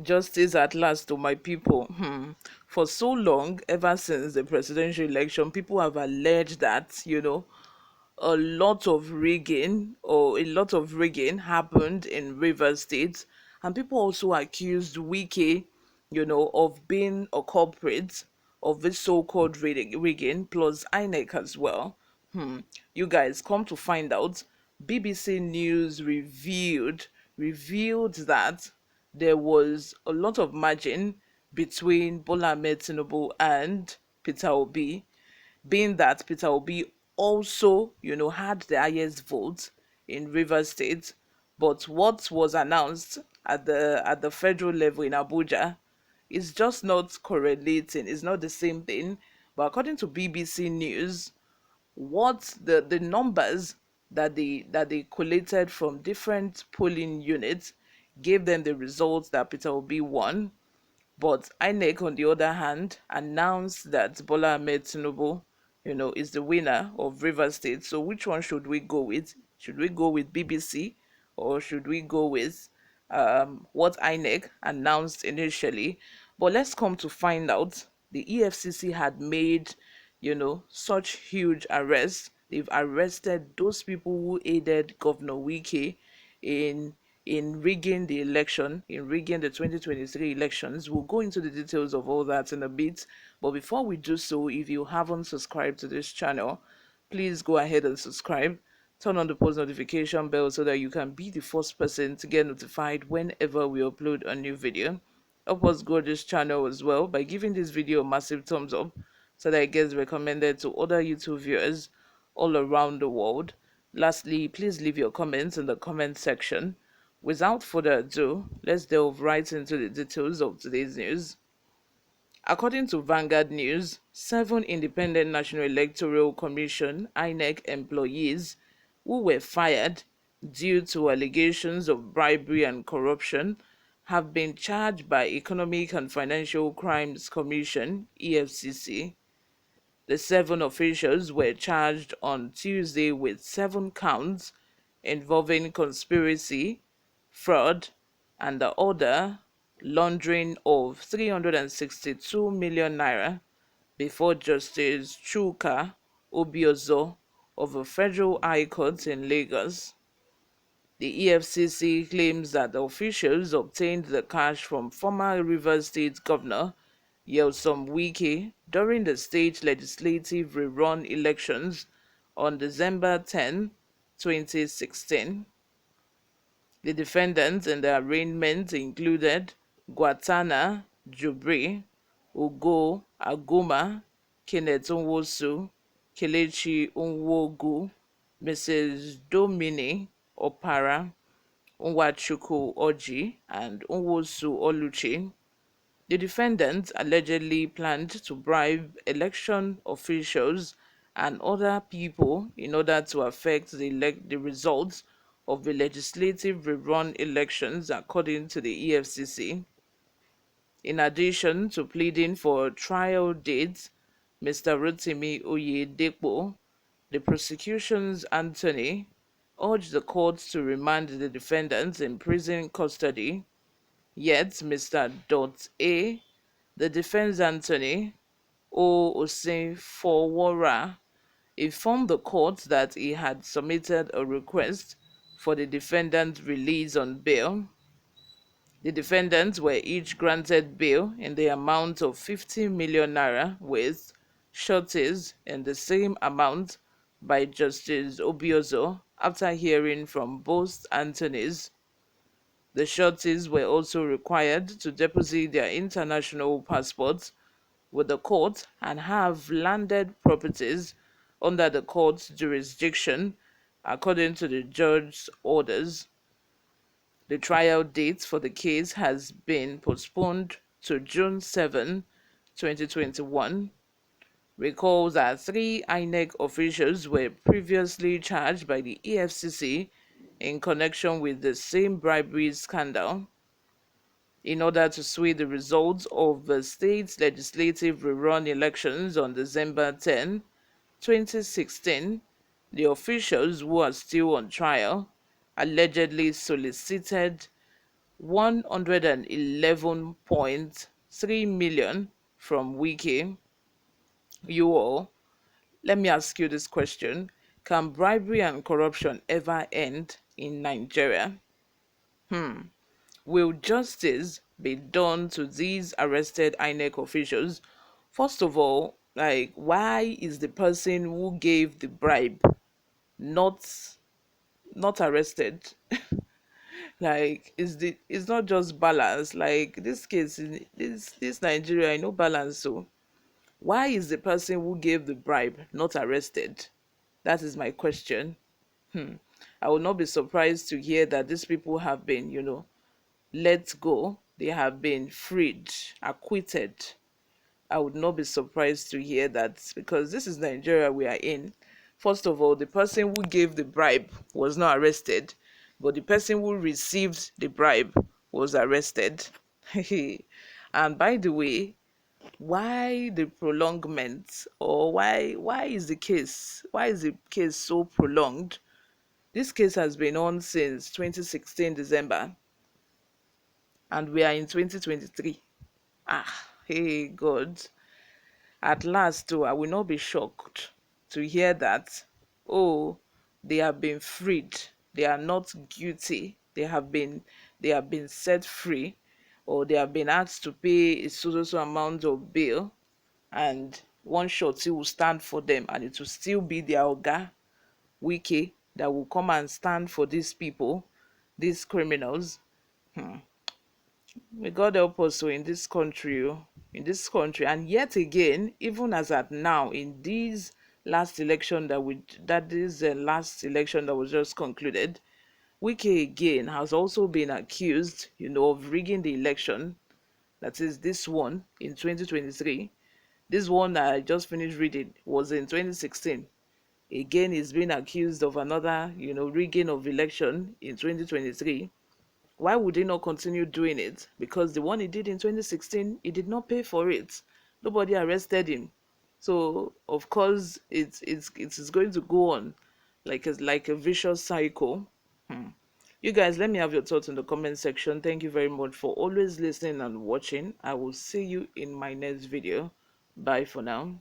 Justice at last to my people. For so long, ever since the presidential election, people have alleged that, a lot of rigging happened in Rivers State, and people also accused Wike, of being a culprit of this so-called rigging, plus Inec as well. You guys come to find out, BBC News revealed that there was a lot of margin between Bola Ahmed Tinubu and Peter Obi, being that Peter Obi also, had the highest vote in Rivers State. But what was announced at the federal level in Abuja is just not correlating. It's not the same thing. But according to BBC News, what the numbers that they collated from different polling units gave them the results that Peter Obi won. But INEC, on the other hand, announced that Bola Ahmed Tinubu, is the winner of Rivers State. So which one should we go with? Should we go with BBC, or should we go with what INEC announced initially? But let's come to find out, the EFCC had made, such huge arrests. They've arrested those people who aided Governor Wike in rigging the election, in rigging the 2023 elections. We'll go into the details of all that in a bit. But before we do so, if you haven't subscribed to this channel, please go ahead and subscribe. Turn on the post notification bell so that you can be the first person to get notified whenever we upload a new video. Help us grow this channel as well by giving this video a massive thumbs up so that it gets recommended to other YouTube viewers all around the world. Lastly, please leave your comments in the comment section. Without further ado, let's delve right into the details of today's news. According to Vanguard News, 7 Independent National Electoral Commission (INEC) employees who were fired due to allegations of bribery and corruption have been charged by Economic and Financial Crimes Commission (EFCC). The 7 officials were charged on Tuesday with 7 counts involving conspiracy, fraud, and the other laundering of 362 million naira before Justice Chuka Obiozo of a federal high court in Lagos. The EFCC claims that the officials obtained the cash from former Rivers State Governor Nyesom Wike during the state legislative rerun elections on December 10, 2016. The defendants in the arraignment included Guatana Jubri, Ugo Aguma, Kenneth Nwosu, Kelechi Nwogu, Mrs. Domini Opara, Nwachukwu Oji, and Nwosu Oluchi. The defendants allegedly planned to bribe election officials and other people in order to affect the results of the legislative rerun elections, according to the EFCC. In addition to pleading for trial dates, Mr. Rotimi Oyedepo, the prosecution's attorney, urged the court to remand the defendants in prison custody. Yet Mr. A, the defense attorney, O. Osefowora, informed the court that he had submitted a request for the defendant's release on bail. The defendants were each granted bail in the amount of 50 million naira, with sureties in the same amount by Justice Obiozo after hearing from both attorneys. The sureties were also required to deposit their international passports with the court and have landed properties under the court's jurisdiction according to the judge's orders. The trial date for the case has been postponed to June 7, 2021. Recall that three INEC officials were previously charged by the Efcc in connection with the same bribery scandal. In order to sway the results of the state legislative rerun elections on December 10, 2016, the officials who are still on trial allegedly solicited 111.3 million from Wike. You all, let me ask you this question. Can bribery and corruption ever end in Nigeria? Will justice be done to these arrested INEC officials? First of all, like, why is the person who gave the bribe not not arrested? Like, it's not just balance. Like, this case in this Nigeria, no balance. So why is the person who gave the bribe not arrested? That is my question. I would not be surprised to hear that these people have been, let go. They have been freed, acquitted. I would not be surprised to hear that, because this is Nigeria we are in. First of all, the person who gave the bribe was not arrested, but the person who received the bribe was arrested. And by the way, why the prolongment, or why is the case so prolonged? This case has been on since 2016 December, and we are in 2023. Hey God. At last, though, I will not be shocked to hear that, oh, they have been freed. They are not guilty. They have been set free, or they have been asked to pay a so amount of bail, and one shorty will stand for them, and it will still be their Oga Wike that will come and stand for these people, these criminals. May God help us, so in this country, and yet again, even as at now, in this last election last election that was just concluded, Wike again has also been accused, of rigging the election. That is this one in 2023. This one I just finished reading was in 2016. Again, he's been accused of another, rigging of election in 2023. Why would he not continue doing it? Because the one he did in 2016, he did not pay for it. Nobody arrested him. So of course it's going to go on like a vicious cycle. You guys, let me have your thoughts in the comment section. Thank you very much for always listening and watching. I will see you in my next video. Bye for now.